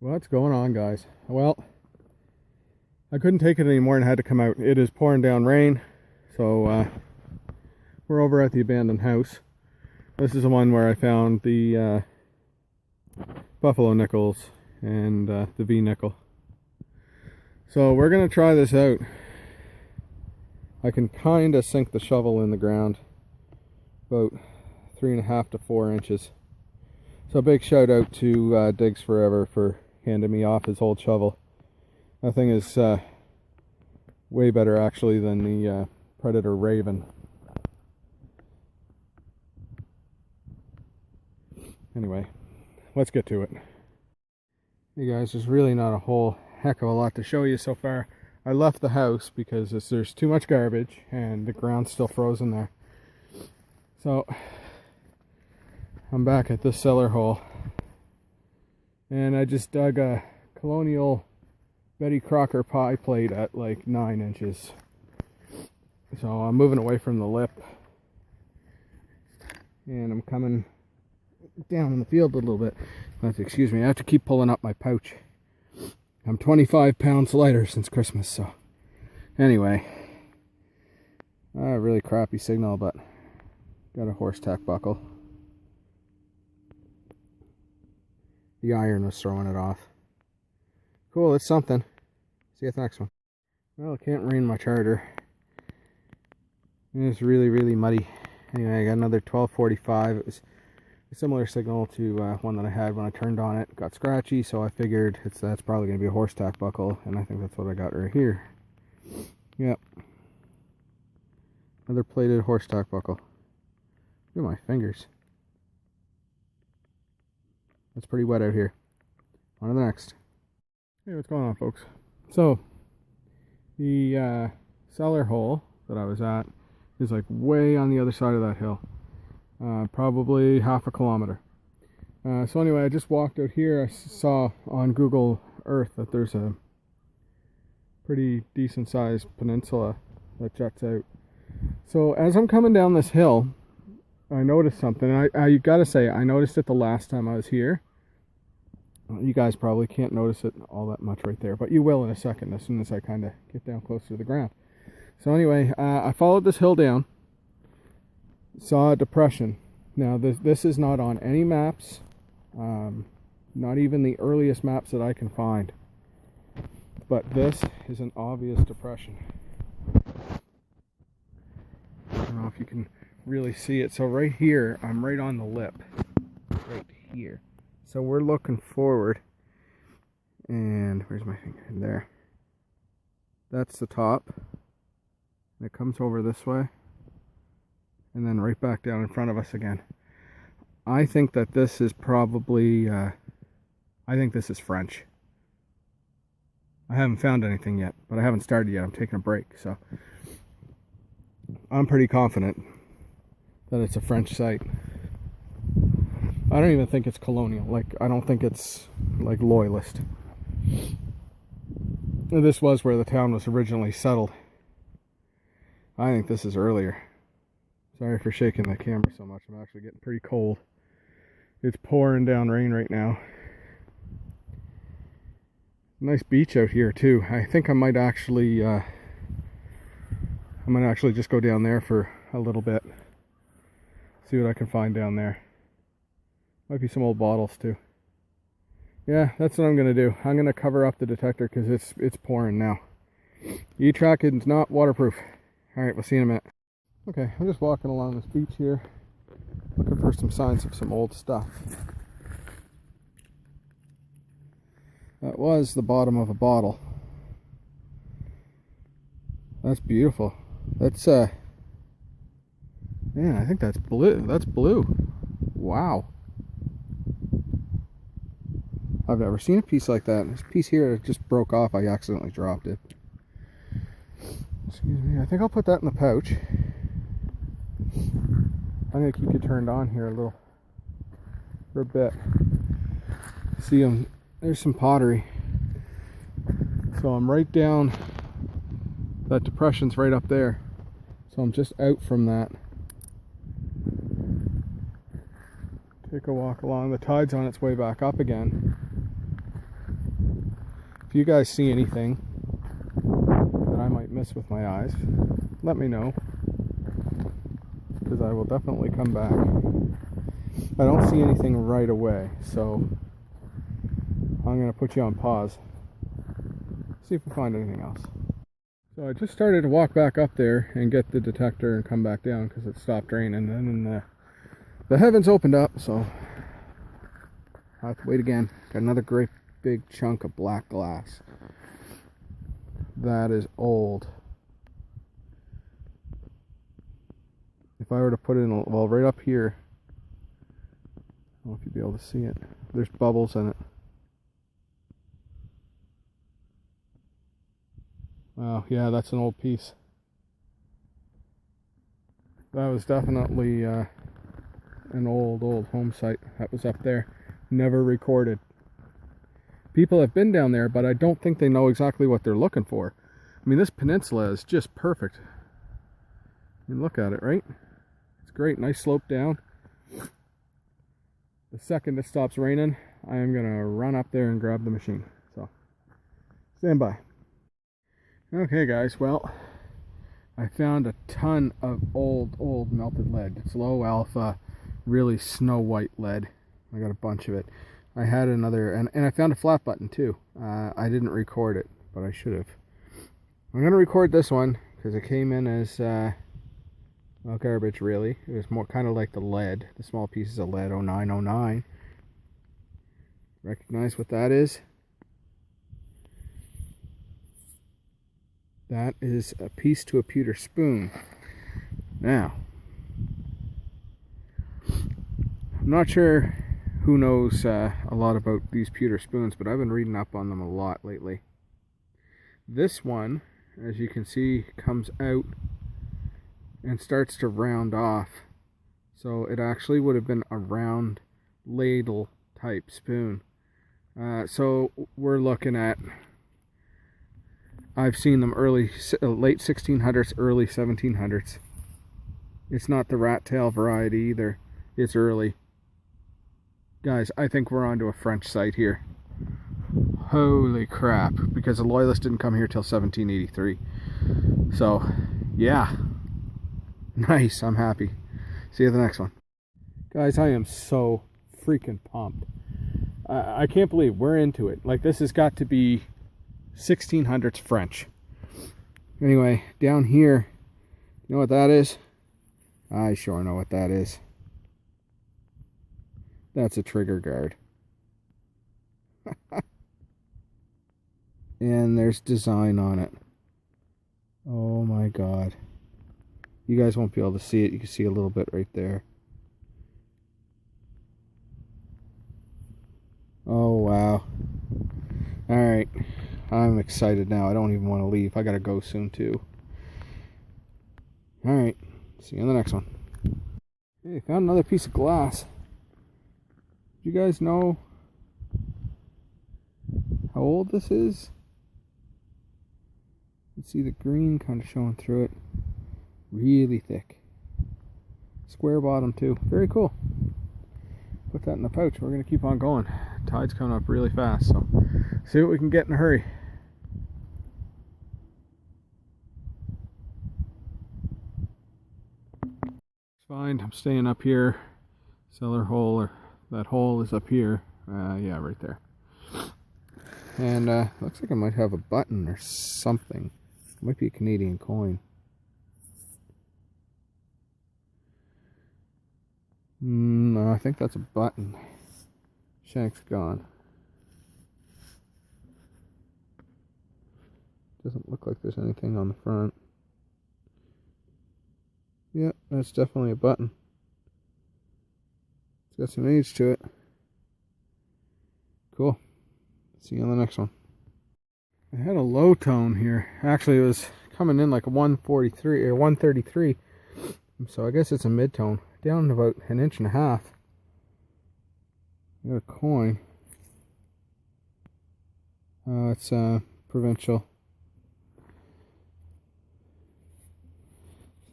What's going on, guys? Well, I couldn't take it anymore and had to come out. It is pouring down rain, so we're over at the abandoned house. This is the one where I found the buffalo nickels and the V nickel. So we're gonna try this out. I can kind of sink the shovel in the ground about 3.5 to 4 inches. So big shout out to Diggs4Ever for handing me off his old shovel. That thing is way better actually than the Predator Raven. Anyway, let's get to it. Hey guys, there's really not a whole heck of a lot to show you so far. I left the house because there's too much garbage and the ground's still frozen there. So I'm back at this cellar hole, and I just dug a colonial Betty Crocker pie plate at like 9 inches. So I'm moving away from the lip, and I'm coming down in the field a little bit. Excuse me, I have to keep pulling up my pouch. I'm 25 pounds lighter since Christmas, so anyway, really crappy signal, but got a horse tack buckle. The iron was throwing it off. Cool, it's something. See you at the next one. Well, I can't rain my charter. It's really muddy. Anyway, I got another 1245. It was a similar signal to one that I had when I turned on it. Got scratchy, so I figured that's probably going to be a horse tack buckle, and I think that's what I got right here. Yep. Another plated horse tack buckle. Look at my fingers. It's pretty wet out here. On to the next. Hey, what's going on, folks? So, the cellar hole that I was at is like way on the other side of that hill. Probably half a kilometer. So anyway, I just walked out here. I saw on Google Earth that there's a pretty decent sized peninsula that juts out. So as I'm coming down this hill, I noticed something. I gotta say, I noticed it the last time I was here. You guys probably can't notice it all that much right there, but you will in a second as soon as I kind of get down closer to the ground. So anyway, I followed this hill down, saw a depression. Now this is not on any maps, not even the earliest maps that I can find, but this is an obvious depression. I don't know if you can really see it. So right here, I'm right on the lip, right here. So we're looking forward, and where's my finger? There. That's the top. And it comes over this way, and then right back down in front of us again. I think that this is probably, I think this is French. I haven't found anything yet, but I haven't started yet. I'm taking a break, so I'm pretty confident that it's a French site. I don't even think it's colonial. Like, I don't think it's like loyalist. This was where the town was originally settled. I think this is earlier. Sorry for shaking the camera so much. I'm actually getting pretty cold. It's pouring down rain right now. Nice beach out here too. I think I might actually just go down there for a little bit. See what I can find down there. Might be some old bottles too. Yeah, that's what I'm gonna do. I'm gonna cover up the detector because it's pouring now. E-Track is not waterproof. All right, we'll see you in a minute. Okay, I'm just walking along this beach here, looking for some signs of some old stuff. That was the bottom of a bottle. That's beautiful. That's man, I think that's blue. That's blue. Wow. I've never seen a piece like that. This piece here just broke off. I accidentally dropped it. Excuse me. I think I'll put that in the pouch. I'm going to keep you turned on here for a bit. See, there's some pottery. So I'm right down. That depression's right up there. So I'm just out from that. Take a walk along. The tide's on its way back up again. you guys see anything that I might miss with my eyes, let me know, because I will definitely come back. I don't see anything right away, so I'm going to put you on pause, see if we find anything else. So I just started to walk back up there and get the detector and come back down because it stopped raining, and then the heavens opened up, so I have to wait again. Got another great big chunk of black glass. That is old. If I were to put it in, well, right up here, I don't know if you'd be able to see it. There's bubbles in it. Wow, yeah, that's an old piece. That was definitely an old home site that was up there. Never recorded. People have been down there, but I don't think they know exactly what they're looking for. I mean, this peninsula is just perfect. I mean, look at it, right? It's great, nice slope down. The second it stops raining, I am gonna run up there and grab the machine. So, stand by. Okay guys, well, I found a ton of old melted lead. It's low alpha, really snow white lead. I got a bunch of it. I had another, and I found a flat button too. I didn't record it, but I should have. I'm going to record this one because it came in as, well, garbage really. It was more kind of like the lead, the small pieces of lead, 0909. Recognize what that is? That is a piece to a pewter spoon. Now, I'm not sure who knows a lot about these pewter spoons, but I've been reading up on them a lot lately. This one, as you can see, comes out and starts to round off. So it actually would have been a round ladle type spoon. So we're looking at, I've seen them late 1600s, early 1700s. It's not the rat tail variety either. It's early. Guys, I think we're onto a French site here. Holy crap, because the Loyalists didn't come here till 1783. So, yeah. Nice, I'm happy. See you at the next one. Guys, I am so freaking pumped. I can't believe we're into it. Like, this has got to be 1600s French. Anyway, down here, you know what that is? I sure know what that is. That's a trigger guard. And there's design on it. Oh my god. You guys won't be able to see it. You can see a little bit right there. Oh wow. Alright. I'm excited now. I don't even want to leave. I gotta go soon too. Alright. See you in the next one. Hey, found another piece of glass. Do you guys know how old this is? You can see the green kind of showing through it. Really thick. Square bottom too. Very cool. Put that in the pouch. We're going to keep on going. Tide's coming up really fast, so see what we can get in a hurry. It's fine. I'm staying up here. Cellar hole, or that hole is up here. Yeah, right there. And looks like I might have a button or something. It might be a Canadian coin. No, I think that's a button. Shank's gone. Doesn't look like there's anything on the front. Yep, that's definitely a button. It's got some age to it. Cool. See you on the next one. I had a low tone here. Actually, it was coming in like a 143 or 133. So I guess it's a mid-tone. Down about 1.5 inches. Got a coin. It's provincial.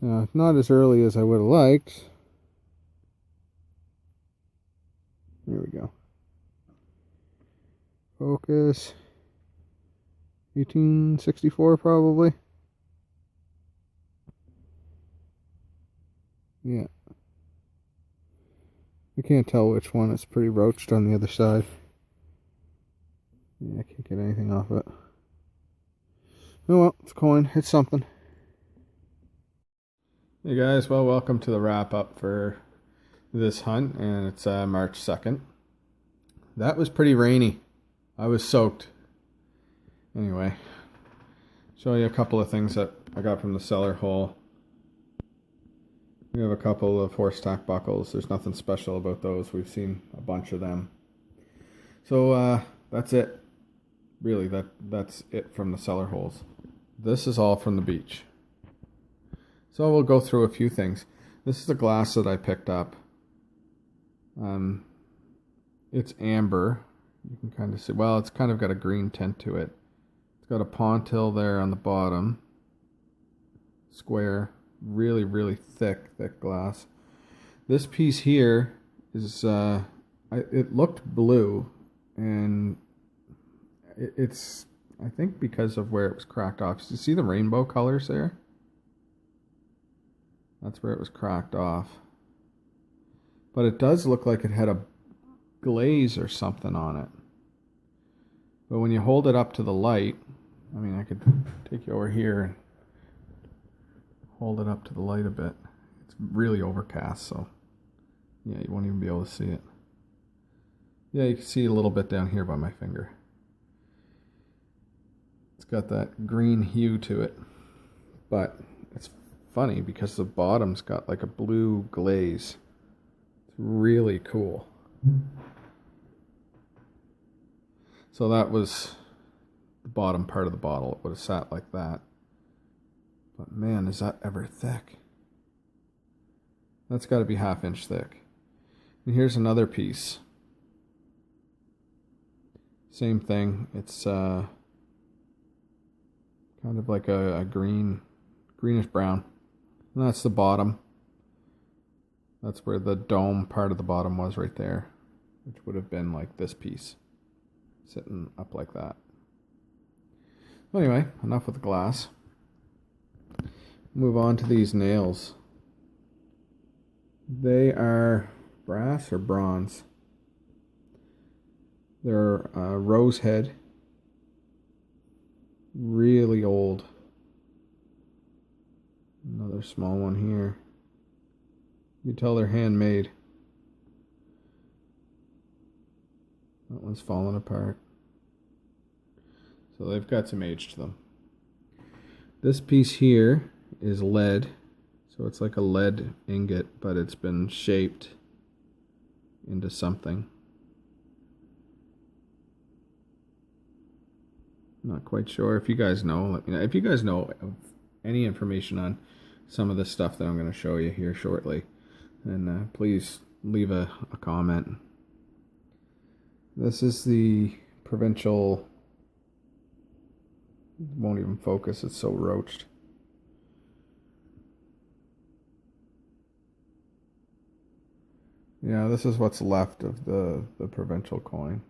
Not as early as I would have liked. There we go. Focus. 1864 probably. Yeah. I can't tell which one. It's pretty roached on the other side. Yeah, I can't get anything off it. Oh well, it's a coin. It's something. Hey guys, well, welcome to the wrap up for this hunt, and it's March 2nd. That was pretty rainy. I was soaked. Anyway, show you a couple of things that I got from the cellar hole. We have a couple of horse tack buckles. There's nothing special about those. We've seen a bunch of them. So that's it. Really, that's it from the cellar holes. This is all from the beach. So we'll go through a few things. This is the glass that I picked up. It's amber. You can kind of see, well, it's kind of got a green tint to it. It's got a pontil there on the bottom. Square. Really, really thick glass. This piece here is, it looked blue, and it's, I think because of where it was cracked off. You see the rainbow colors there? That's where it was cracked off. But it does look like it had a glaze or something on it. But when you hold it up to the light, I mean, I could take you over here and hold it up to the light a bit. It's really overcast, so yeah, you won't even be able to see it. Yeah, you can see a little bit down here by my finger. It's got that green hue to it, but it's funny because the bottom's got like a blue glaze. It's really cool. So that was the bottom part of the bottle. It would have sat like that. But man, is that ever thick. That's got to be 1/2 inch thick. And here's another piece. Same thing. It's kind of like a greenish brown. And that's the bottom. That's where the dome part of the bottom was right there, which would have been like this piece, sitting up like that. Anyway, enough with the glass. Move on to these nails. They are brass or bronze. They're rose head. Really old. Another small one here. You can tell they're handmade. That one's falling apart. So they've got some age to them. This piece here is lead. So it's like a lead ingot, but it's been shaped into something. Not quite sure. If you guys know, let me know. If you guys know of any information on some of the stuff that I'm going to show you here shortly, then please leave a comment. This is the provincial. It won't even focus, it's so roached. Yeah, this is what's left of the provincial coin.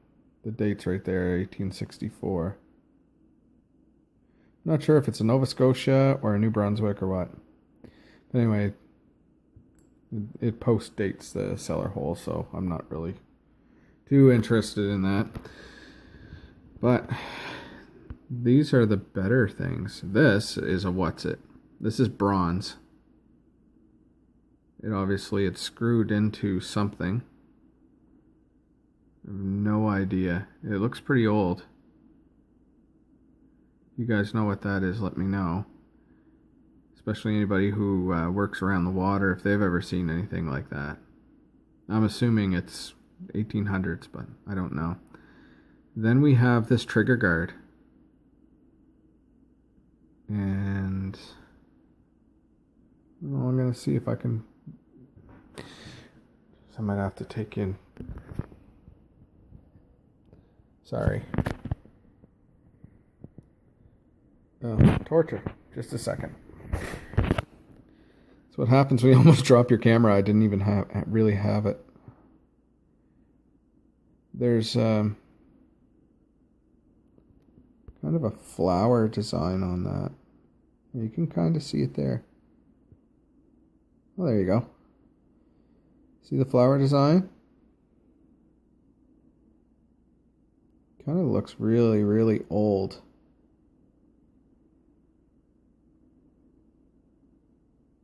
The date's right there, 1864. Not sure if it's a Nova Scotia or a New Brunswick or what. But anyway, it post dates the cellar hole, so I'm not really too interested in that. But these are the better things. This is a what's it. This is bronze. It obviously it's screwed into something. I have no idea. It looks pretty old. If you guys know what that is, let me know. Especially anybody who works around the water, if they've ever seen anything like that. I'm assuming it's 1800s, but I don't know. Then we have this trigger guard. And well, I'm going to see if I can. So I might have to take in. Sorry. Oh, torture. Just a second. That's what happens when you almost drop your camera. I didn't even really have it. There's kind kind of a flower design on that. You can kind of see it there. Oh, there you go. See the flower design? Kind of looks really, really old.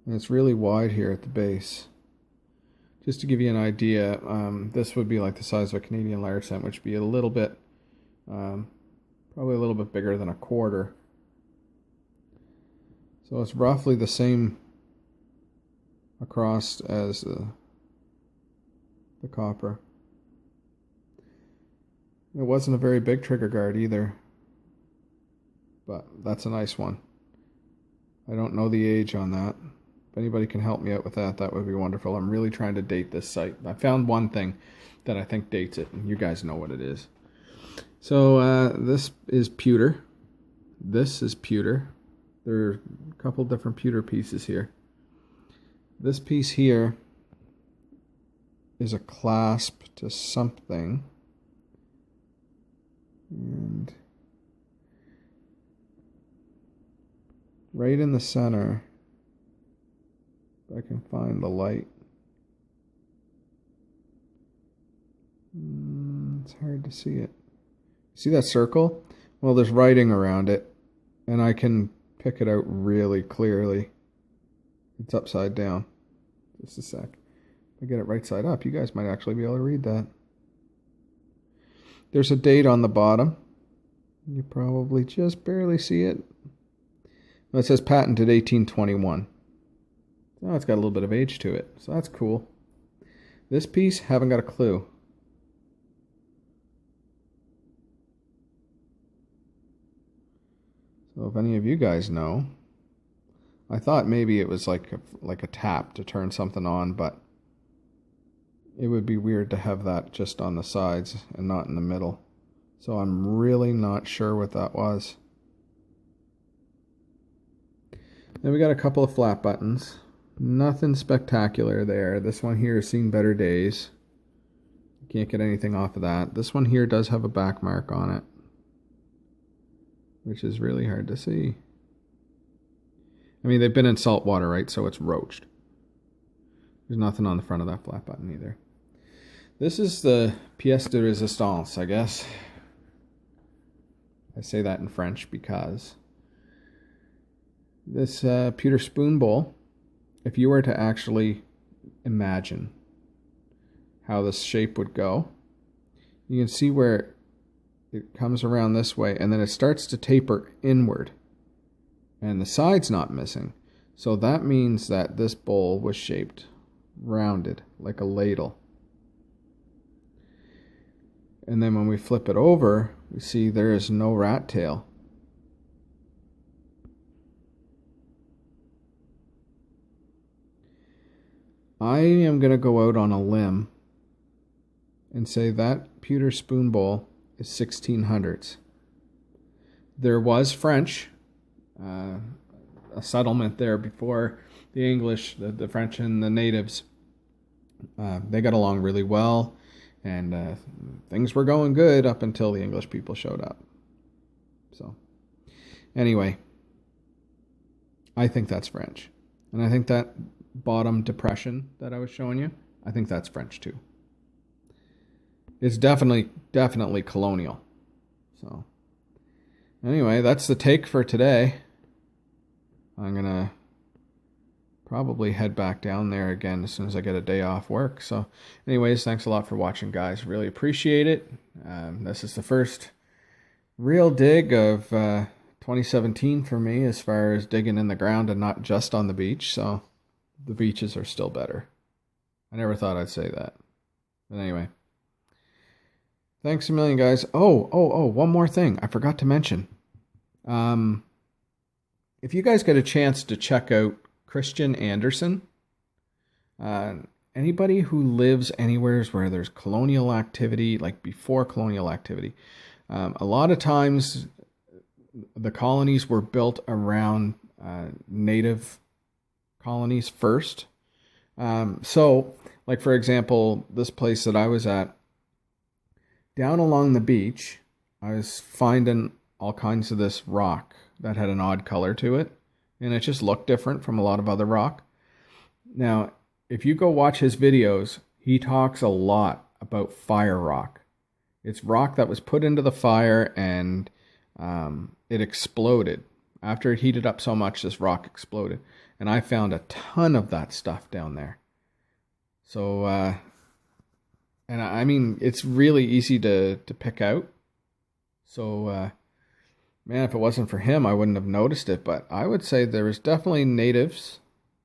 And it's really wide here at the base. Just to give you an idea, this would be like the size of a Canadian large cent, which would be a little bit, probably a little bit bigger than a quarter. So it's roughly the same across as the copper. It wasn't a very big trigger guard either, but that's a nice one. I don't know the age on that. If anybody can help me out with that, that would be wonderful. I'm really trying to date this site. I found one thing that I think dates it, and you guys know what it is. So this is pewter. This is pewter. There are a couple different pewter pieces here. This piece here is a clasp to something. And right in the center, if I can find the light. It's hard to see it. See that circle? Well, there's writing around it, and I can pick it out really clearly. It's upside down. Just a sec. If I get it right side up, you guys might actually be able to read that. There's a date on the bottom. You probably just barely see it. Well, it says patented 1821. Oh, it's got a little bit of age to it, so that's cool. This piece, haven't got a clue. So if any of you guys know, I thought maybe it was like a tap to turn something on, but it would be weird to have that just on the sides and not in the middle. So I'm really not sure what that was. Then we got a couple of flat buttons. Nothing spectacular there. This one here has seen better days. Can't get anything off of that. This one here does have a back mark on it, which is really hard to see. I mean, they've been in salt water, right? So it's roached. There's nothing on the front of that flat button either. This is the pièce de résistance, I guess. I say that in French because this pewter spoon bowl, if you were to actually imagine how this shape would go, you can see where it comes around this way and then it starts to taper inward. And the side's not missing. So that means that this bowl was shaped rounded like a ladle. And then when we flip it over, we see there is no rat tail. I am going to go out on a limb and say that pewter spoon bowl is 1600's. There was French, a settlement there before the English, the French and the natives. They got along really well, and things were going good up until the English people showed up. So, anyway, I think that's French. And I think that bottom depression that I was showing you, I think that's French too. It's definitely colonial. So, anyway, that's the take for today. I'm going to probably head back down there again as soon as I get a day off work. So anyways, thanks a lot for watching, guys. Really appreciate it. This is the first real dig of 2017 for me as far as digging in the ground and not just on the beach. So the beaches are still better. I never thought I'd say that. But anyway, thanks a million, guys. Oh, one more thing I forgot to mention. If you guys get a chance to check out Christian Anderson, anybody who lives anywhere where there's colonial activity, like before colonial activity, a lot of times the colonies were built around native colonies first. So, like for example, this place that I was at, down along the beach, I was finding all kinds of this rock that had an odd color to it. And it just looked different from a lot of other rock. Now, if you go watch his videos, he talks a lot about fire rock. It's rock that was put into the fire and it exploded. After it heated up so much, this rock exploded. And I found a ton of that stuff down there. So, and I mean, it's really easy to pick out. So, man, if it wasn't for him, I wouldn't have noticed it. But I would say there was definitely natives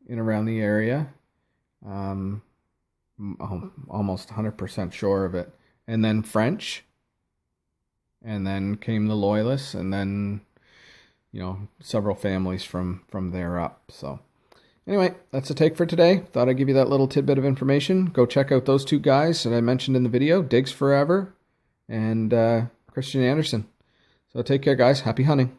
in around the area. Almost 100% sure of it. And then French. And then came the Loyalists. And then, you know, several families from there up. So anyway, that's the take for today. Thought I'd give you that little tidbit of information. Go check out those two guys that I mentioned in the video. Diggs4Ever and Christian Anderson. So take care, guys. Happy hunting.